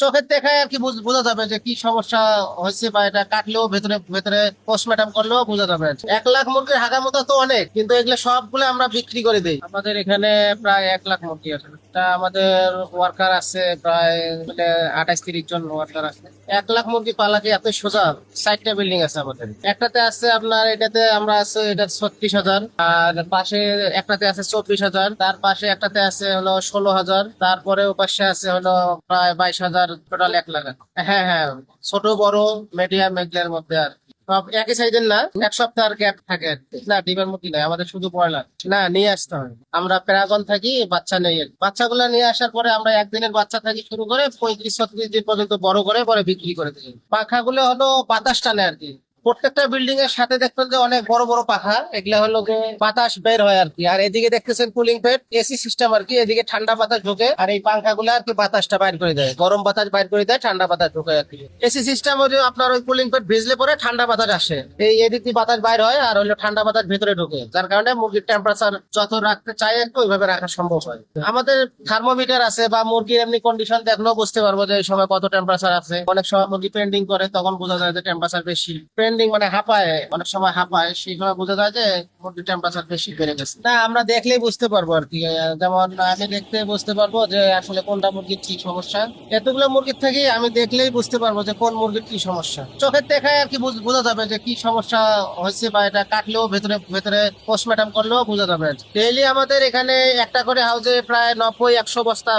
চোখের দেখায় আর কি বোঝা যাবে যে কি সমস্যা হয়েছে, বা এটা কাটলেও ভেতরে ভেতরে পোস্টমর্টম করলেও বোঝা যাবে। 1 লাখ মুরগির হাগামতো তো অনেক, কিন্তু এগুলো সবগুলো আমরা বিক্রি করে দিই। আমাদের এখানে প্রায় 1 লাখ মুরগি আছে। তা আমাদের ওয়ার্কার আছে প্রায় মানে 28-30 জন ওয়ার্কার আছে। 1 লাখ মুরগি পালা কি এত সোজা? 4টা বিল্ডিং আছে আমাদের। একটাতে আছে আপনার, এটাতে আমরা আছে এটা 36,000, আর পাশে একটাতে আছে 24,000, তার পাশে একটাতে আছে হলো 16,000, তারপরে ও পাশে আছে হলো প্রায় 22,000, টোটাল 1 লাখ। হ্যাঁ হ্যাঁ, ছোট বড় মিডিয়াম এগুলোর মধ্যে আর কি। সব একই সাইজের না, 1 সপ্তাহের গ্যাপ থাকে আর কি। না, ডিমের মুরগি নয় আমাদের, শুধু ব্রয়লার। না, নিয়ে আসতে হয়। আমরা প্যারাগন থাকি, বাচ্চা নেই। বাচ্চাগুলো নিয়ে আসার পরে আমরা একদিনের বাচ্চা থাকি শুরু করে 35-36 দিন পর্যন্ত বড় করে পরে বিক্রি করে দিই। পাখাগুলো হলো বাতাস টানে আর কি। প্রত্যেকটা বিল্ডিং এর সাথে দেখবেন যে অনেক বড় বড় পাখা, এগুলা হলো যে বাতাস বের হয় আর কি। আর এদিকে দেখতেছেন কুলিং প্যাড, এসি সিস্টেম আর কি। এদিকে ঠান্ডা বাতাস ঢোকে, আর এই পাখা গুলো আর কি বাতাসটা বাইর করে দেয়, গরম বাতাস বাইর করে দেয়, ঠান্ডা বাতাস ঢোকে আর কি। এসি সিস্টেম হলো আপনার ওই কুলিং প্যাড ভিজলে পরে ঠান্ডা বাতাস আসে, এই এদিক দিয়ে বাতাস বাইর হয়, আর হলো ঠান্ডা বাতাস ভেতরে ঢোকে, যার কারণে মুরগির টেম্পারেচার যত রাখতে চাই আর কি ওইভাবে রাখা সম্ভব হয়। আমাদের থার্মোমিটার আছে, বা মুরগির এমনি কন্ডিশন দেখলেও বুঝতে পারবো যে এই সময় কত টেম্পারেচার আছে। অনেক সময় মুরগি পেন্ডিং করে, তখন বোঝা যায় যে টেম্পারেচার বেশি। পেন্ডিং মানে হাঁপায়, অনেক সময় হাঁপায়, সেই সময় বোঝা যায় যে মুরগির টেম্পারেচার বেশি বেড়ে গেছে। না, আমরা দেখলেই বুঝতে পারবো আর কি। যেমন আমি দেখতে বুঝতে পারবো যে আসলে কোনটা মুরগির কি সমস্যা। এতগুলো মুরগির থেকে আমি দেখলেই বুঝতে পারবো যে কোন মুরগির কি সমস্যা। চোখের দেখায় আর কি বোঝা যাবে যে কি সমস্যা হয়েছে, বা এটা কাটলেও ভেতরে ভেতরে পোস্টমর্টম করলেও বোঝা যাবে। ডেইলি আমাদের এখানে একটা করে হাউজে প্রায় 90-100 বস্তা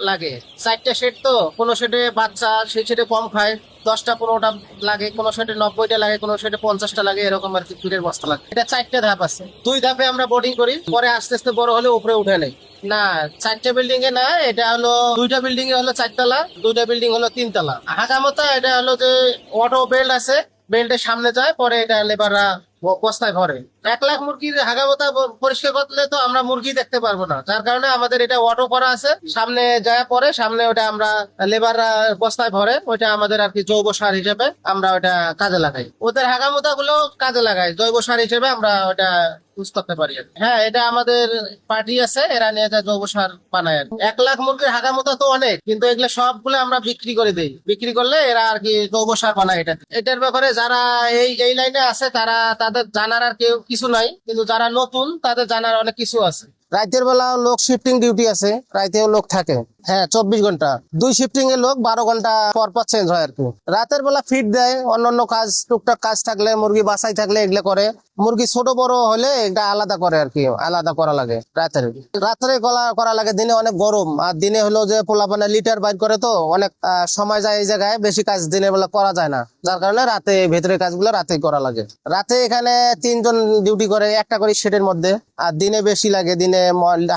লাগে। 4টে শেড তো, কোনো শেডে বাচ্চা, সেই শেডে কম খায়, 10টা-15টা লাগে, কোনো শেডে 90টা লাগে, কোনো শেডে 50টা লাগে, এরকম আর কি ফিডের বস্তা লাগে। এটা 4টে ধাপ আছে। 2 ধাপে আমরা বোর্ডিং করি, পরে আস্তে আস্তে বড় হলে উপরে উঠে নেই। না, 4টে বিল্ডিং এ না, এটা হলো 2টা বিল্ডিং এ হলো 4 তলা, 2টা বিল্ডিং হলো 3 তলা। হাগামতা এটা হলো যে অটো বেল্ট আছে, বেল্টের সামনে যায়, পরে এটা লেবাররা বস্তায় ভরে। 1 লাখ মুরগির হাগামতা পরিষ্কার করলে তো আমরা মুরগি দেখতে পারবো না, যার কারণে আমাদের এটা অটো করা আছে, সামনে যায় পরে সামনে ওটা আমরা লেবাররা বস্তায় ভরে, ওইটা আমাদের আর কি জৈব সার হিসেবে আমরা ওটা কাজে লাগাই। ওদের হাগামতা গুলো কাজে লাগাই জৈব সার হিসেবে, আমরা ওটা ইউজ করতে পারি আর কি। হ্যাঁ, এটা আমাদের পার্টি আছে, এরা নিয়ে যায় জৈব সার বানায় আর কি। 1 লাখ মুরগির হাগামতা তো অনেক, কিন্তু এগুলো সবগুলো আমরা বিক্রি করে দিই। বিক্রি করলে এরা আর কি জৈব সার বানায়। এটার ব্যাপারে যারা এই লাইনে আছে তাদের জানার আর কেউ কিছু নাই, কিন্তু যারা নতুন তাদের জানার অনেক কিছু আছে। রাতের বেলা লোক শিফটিং ডিউটি আছে, রাতেও লোক থাকে। হ্যাঁ, 24 ঘন্টা, 2 শিফটিং এর লোক 12 ঘন্টা পর পর চেঞ্জ হয় আর কি। রাতের বেলা ফিড দেয়, অন্যান্য কাজ টুকটাক কাজ থাকলে, মুরগি বাসাই থাকলে এগুলো করে। মুরগি ছোট বড় হলে এটা আলাদা করে আর কি, আলাদা করা লাগে। রাত্রে করা লাগে, দিনে অনেক গরম, আর দিনে হলো যে পোলাপানে লিটার বাইর করে, তো অনেক সময় যায় এই জায়গায়, বেশি কাজ দিনের বেলা করা যায় না, যার কারণে রাতে ভেতরের কাজগুলো রাতেই করা লাগে। রাতে এখানে 3 জন ডিউটি করে, একটা করে শেডের মধ্যে, আর দিনে বেশি লাগে। দিনে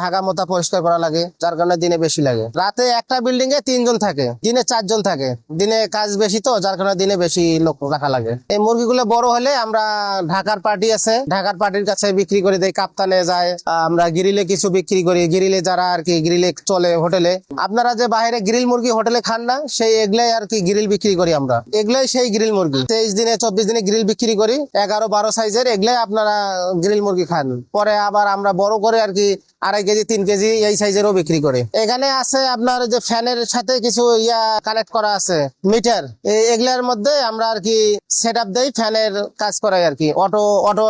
হাগামতা পরিষ্কার করা লাগে, যার কারণে দিনে বেশি লাগে। রাতে একটা বিল্ডিং এ 3 জন থাকে, দিনে 4 জন থাকে। দিনে কাজ বেশি তো, যার কারণে দিনে বেশি লোক রাখা লাগে। এই মুরগিগুলো বড় হলে আমরা ঢাকার পার্টি আছে, ঢাকার পার্টির কাছে বিক্রি করে দেয়, কাপ্তানে যায়। আমরা গ্রিলে কিছু বিক্রি করি, গ্রিলে যারা আর কি গ্রিলে চলে হোটেলে। আপনারা যে বাইরে গ্রিল মুরগি হোটেলে খান না, সেই এগুলাই আর কি গ্রিল বিক্রি করি আমরা। এগুলাই সেই গ্রিল মুরগি 23 দিনে 24 দিনে গ্রিল বিক্রি করি, 11-12 সাইজের। এগুলাই আপনারা গ্রিল মুরগি খান। পরে আবার আমরা বড় করে আর কি 2.5 কেজি 3 কেজি এই সাইজেরও বিক্রি করে। এখানে আছে আপনার যে ফ্যানের সাথে কিছু কানেক্ট করা আছে মিটার, এগুলার মধ্যে আমরা আর কি সেট আপ দেই, ফ্যানের কাজ করাই আর কি। অটো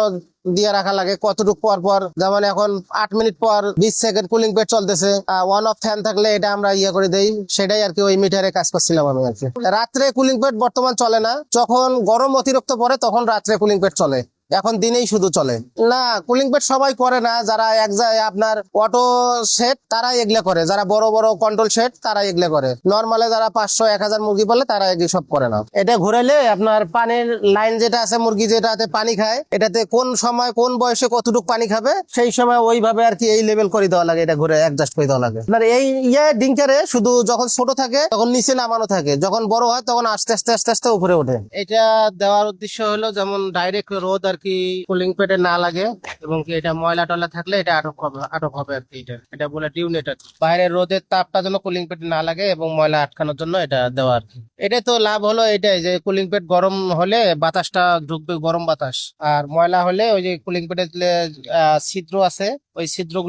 দিয়ে রাখা লাগে কতটুকু পর পর, যেমন এখন 8 মিনিট পর 20 সেকেন্ড কুলিং প্যাড চলতেছে, ওয়ান অফ ফ্যান থাকলে এটা আমরা করে দেই, সেটাই আর কি ওই মিটারে কাজ করছিলাম আমি আর কি। রাত্রে কুলিং প্যাড বর্তমান চলে না, যখন গরম অতিরিক্ত পড়ে তখন রাত্রে কুলিং প্যাড চলে, এখন দিনেই শুধু চলে। না, কুলিং প্যাড সবাই করে না, যারা আপনার অটো সেট তারা এগুলা করে, যারা বড় বড় কন্ট্রোল সেট তারা এগুলা করে। নর্মালে যারা 500-1000 মুরগি বলে তারা এগুলো সব করে না। এটা ঘুরাইলে আপনার পানির লাইন যেটা আছে, মুরগি যেটাতে পানি খায়, এটাতে কোন সময় কোন বয়সে কতটুকু পানি খাবে সেই সময় ওইভাবে আর কি এই লেভেল করে দেওয়া লাগে, এটা ঘুরে অ্যাডজাস্ট করে দেওয়া লাগে। আপনার এই ডিঙ্কারে শুধু যখন ছোট থাকে তখন নিচে নামানো থাকে, যখন বড় হয় তখন আস্তে আস্তে আস্তে আস্তে উপরে ওঠে। এটা দেওয়ার উদ্দেশ্য হলো যেমন ডাইরেক্ট রোদ আর কি কুলিং প্যাডে না লাগে, এবং কি এটা ময়লা টয়লা থাকলে এটা আটক হবে আর কি। এটা বলে ডিউনেটার, বাইরের রোদের তাপটা যেন কুলিং প্যাডে না লাগে এবং ময়লা আটকানোর জন্য এটা দেওয়া আর কি। এটা তো লাভ হলো এটাই যে কুলিং প্যাড গরম হলে বাতাসটা ঢুকবে, গরম বাতাস। আর ময়লা হলে ওই যে কুলিং প্যাডের ছিদ্র আছে, ওই ছিদ্রগুলো